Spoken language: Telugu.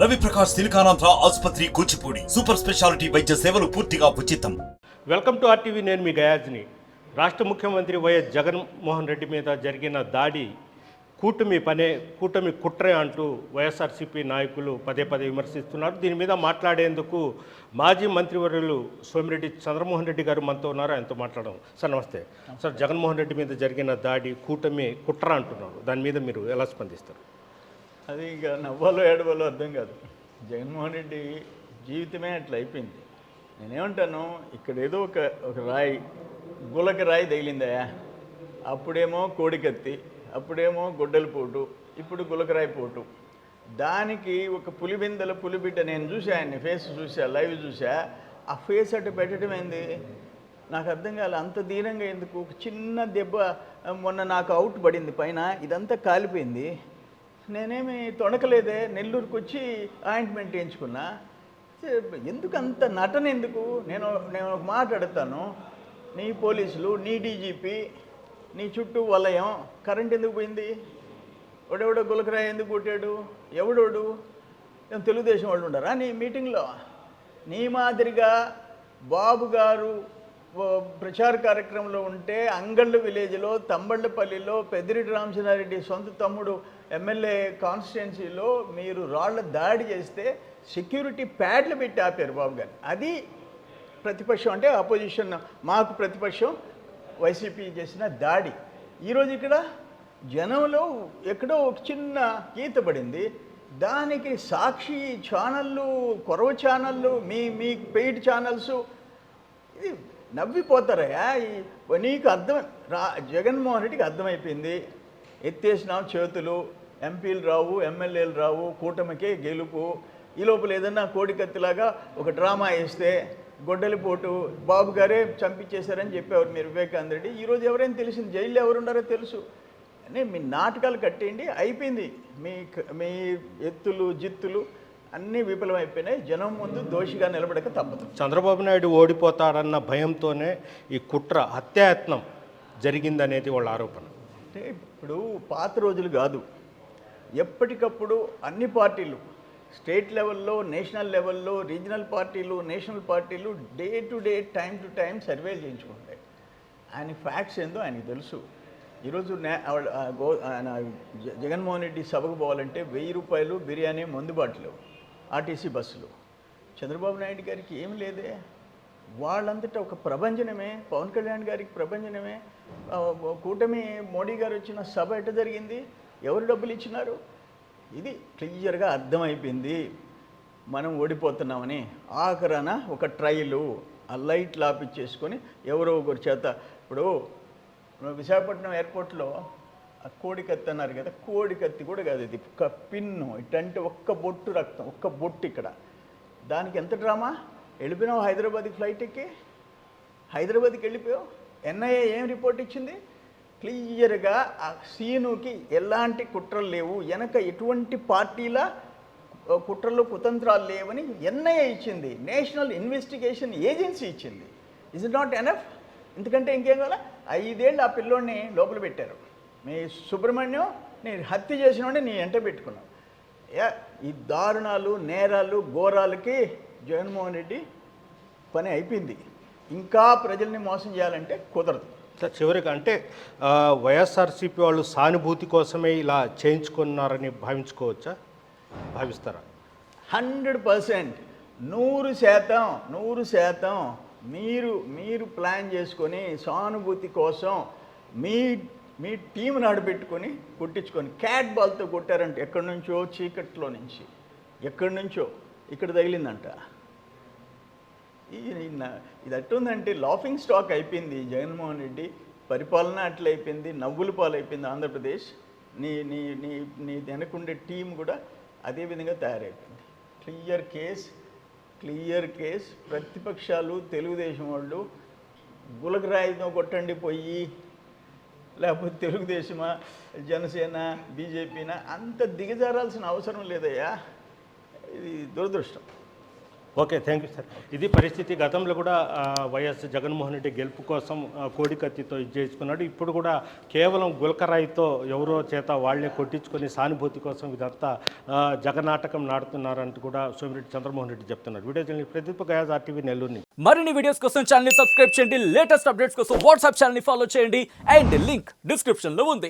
రవి ప్రకాష్ సిలికానాంధ్ర ఆసుపత్రి కూచిపూడి సూపర్ స్పెషాలిటీ వైద్య సేవలు పూర్తిగా ఉచితం. Welcome to RTV. నేను మీ గయాజ్ని. రాష్ట్ర ముఖ్యమంత్రి వైఎస్ జగన్మోహన్ రెడ్డి మీద జరిగిన దాడి కూటమి కుట్రే అంటూ వైఎస్ఆర్సీపీ నాయకులు పదే పదే విమర్శిస్తున్నారు. దీని మీద మాట్లాడేందుకు మాజీ మంత్రివర్యులు సోమిరెడ్డి చంద్రమోహన్ రెడ్డి గారు మనతో ఉన్నారు. ఆయనతో మాట్లాడడం. సార్ నమస్తే. సార్, జగన్మోహన్ రెడ్డి మీద జరిగిన దాడి కూటమి కుట్ర అంటున్నారు. దాని మీద మీరు ఎలా స్పందిస్తారు? అది ఇంకా నవ్వాలో ఏడవాలో అర్థం కాదు. జగన్మోహన్ రెడ్డి జీవితమే అట్లా అయిపోయింది. నేనేమంటాను, ఇక్కడ ఏదో ఒక రాయి, గులక రాయి తగిలిందయా. అప్పుడేమో కోడికత్తి, అప్పుడేమో గొడ్డల పోటు, ఇప్పుడు గులకరాయి పోటు. దానికి ఒక పులిబిడ్డ నేను చూసా, ఆయన్ని ఫేస్ చూసా, లైవ్ చూసా. ఆ ఫేస్ అటు పెట్టడం ఏంది నాకు అర్థం కాలే. అంత దీనంగా ఎందుకు? ఒక చిన్న దెబ్బ మొన్న నాకు అవుట్ పడింది పైన, ఇదంతా కాలిపోయింది. నేనేమి తొణకలేదే. నెల్లూరుకు వచ్చి ఆయింట్మెంట్ వేయించుకున్నా. ఎందుకు అంత నటన ఎందుకు? నేను ఒక మాట అడుగుతాను. నీ పోలీసులు, నీ డీజీపీ, నీ చుట్టూ వలయం, కరెంట్ ఎందుకు పోయింది? ఎవడెవడో గులకరాయి ఎందుకు కొట్టాడు? ఎవడోడు? తెలుగుదేశం వాళ్ళు ఉండరా నీ మీటింగ్లో? నీ మాదిరిగా బాబు గారు ప్రచార కార్యక్రమంలో ఉంటే అంగళ్ళు విలేజ్లో, తంబళ్ళపల్లిలో పెద్దిరెడ్డి రామచంద్రారెడ్డి సొంత తమ్ముడు ఎమ్మెల్యే కాన్స్టిట్యున్సీలో మీరు రాళ్ల దాడి చేస్తే సెక్యూరిటీ ప్యాడ్లు పెట్టి ఆపారు బాబు గారు. అది ప్రతిపక్షం అంటే అపోజిషన్, మాకు ప్రతిపక్షం వైసీపీ చేసిన దాడి. ఈరోజు ఇక్కడ జనంలో ఎక్కడో ఒక చిన్న గీత పడింది. దానికి సాక్షి ఛానళ్ళు, కొరవ ఛానళ్ళు, మీ పెయిడ్ ఛానల్స్ ఇది నవ్విపోతారయ్యా. నీకు జగన్మోహన్ రెడ్డికి అర్థమైపోయింది. ఎత్తేసినాం చేతులు, ఎంపీలు రావు, ఎమ్మెల్యేలు రావు, కూటమికే గెలుపు. ఈ లోపల ఏదన్నా కోడికత్తిలాగా ఒక డ్రామా వేస్తే గొడ్డలిపోటు బాబు గారే చంపించేశారని చెప్పేవారు మీరు వివేకానంద రెడ్డి. ఈరోజు ఎవరైనా తెలిసింది, జైల్లో ఎవరున్నారో తెలుసు అని మీ నాటకాలు కట్టేయండి. అయిపోయింది. మీ ఎత్తులు జిత్తులు అన్నీ విఫలమైపోయినాయి. జనం ముందు దోషిగా నిలబడక తప్పదు. చంద్రబాబు నాయుడు ఓడిపోతాడన్న భయంతోనే ఈ కుట్ర, హత్యాయత్నం జరిగిందనేది వాళ్ళ ఆరోపణ. అంటే ఇప్పుడు పాత రోజులు కాదు. ఎప్పటికప్పుడు అన్ని పార్టీలు, స్టేట్ లెవెల్లో, నేషనల్ లెవెల్లో, రీజనల్ పార్టీలు, నేషనల్ పార్టీలు day to day, time to time సర్వేలు చేయించుకుంటాయి. ఆయన ఫ్యాక్ట్స్ ఏందో ఆయనకి తెలుసు. ఈరోజు ఆయన జగన్మోహన్ రెడ్డి సభకు పోవాలంటే 1000 రూపాయలు బిర్యానీ మందుబాటులో ఆర్టీసీ బస్సులు. చంద్రబాబు నాయుడు గారికి ఏం లేదే. వాళ్ళంతటా ఒక ప్రభంజనమే. పవన్ కళ్యాణ్ గారికి ప్రభంజనమే. కూటమి మోడీ గారు వచ్చిన సభ ఎట్ట జరిగింది? ఎవరు డబ్బులు ఇచ్చినారు? ఇది క్లియర్గా అర్థమైపోయింది. మనం ఓడిపోతున్నామని. ఆఖరణ ఒక ట్రైలు ఆ లైట్లు ఆపిచ్చేసుకొని ఎవరో ఒకరి చేత. ఇప్పుడు విశాఖపట్నం ఎయిర్పోర్ట్లో ఆ కోడికత్తి అన్నారు కదా, కోడికత్తి కూడా కాదు ఇది, ఒక పిన్ను. ఇటంటే ఒక్క బొట్టు రక్తం, ఒక్క బొట్టు ఇక్కడ. దానికి ఎంత డ్రామా? వెళ్ళిపోయినావు హైదరాబాద్కి ఫ్లైట్ ఎక్కి, హైదరాబాద్కి వెళ్ళిపోయావు. ఎన్ఐఏ ఏం రిపోర్ట్ ఇచ్చింది? క్లియర్గా ఆ సీనుకి ఎలాంటి కుట్రలు లేవు, వెనక ఎటువంటి పార్టీల కుట్రలు కుతంత్రాలు లేవని ఎన్ఐఏ ఇచ్చింది. నేషనల్ ఇన్వెస్టిగేషన్ ఏజెన్సీ ఇచ్చింది. Is it not enough? ఎందుకంటే ఇంకేం కావాలా? 5 ఏళ్ళు ఆ పిల్లోడిని లోపల పెట్టారు. మీ సుబ్రహ్మణ్యం నీ హత్య చేసినోడే నీ ఎంట పెట్టుకున్నావు. ఈ దారుణాలు, నేరాలు, ఘోరాలకి జగన్మోహన్ రెడ్డి పని అయిపోయింది. ఇంకా ప్రజల్ని మోసం చేయాలంటే కుదరదు. సార్, చివరికి అంటే వైఎస్ఆర్సీపీ వాళ్ళు సానుభూతి కోసమే ఇలా చేయించుకున్నారని భావిస్తారా? 100%, 100% మీరు ప్లాన్ చేసుకొని సానుభూతి కోసం మీ టీం నడబెట్టుకొని కొట్టించుకొని క్యాట్ బాల్తో కొట్టారంటే ఎక్కడి నుంచో, చీకట్లో నుంచి ఎక్కడి నుంచో ఇక్కడ తగిలిందంట. ఇది అట్టుందంటే లాఫింగ్ స్టాక్ అయిపోయింది జగన్మోహన్ రెడ్డి పరిపాలన. అట్లయిపోయింది, నవ్వుల పాలైపోయింది ఆంధ్రప్రదేశ్. నీ వెనకుండే టీం కూడా అదేవిధంగా తయారైపోయింది. Clear case. ప్రతిపక్షాలు, తెలుగుదేశం వాళ్ళు గులకరాయితో కొట్టండి పోయి, లేకపోతే తెలుగుదేశమా, జనసేన, బీజేపీనా, అంత దిగజారాల్సిన అవసరం లేదయ్యా. ఇది దురదృష్టం. Okay, thank you sir. ఇది పరిస్థితి. గతంలో కూడా వైఎస్ జగన్మోహన్ రెడ్డి గెలుపు కోసం కోడికత్తితో ఇది చేసుకున్నాడు. ఇప్పుడు కూడా కేవలం గుల్కరాయితో ఎవరో చేత వాళ్లే కొట్టించుకొని సానుభూతి కోసం ఇదంతా జగన్నాటకం నాడుతున్నారంటూ కూడా సోమిరెడ్డి చంద్రమోహన్ రెడ్డి చెప్తున్నారు. Video journalist Pradeep guys, RTV Nellore. మరిన్ని వీడియోస్ కోసం ఛానల్ ని సబ్స్క్రైబ్ చేయండి. లేటెస్ట్ అప్డేట్స్ కోసం వాట్సాప్ ఛానల్ ని ఫాలో చేయండి. అండ్ లింక్ డిస్క్రిప్షన్ లో ఉంది.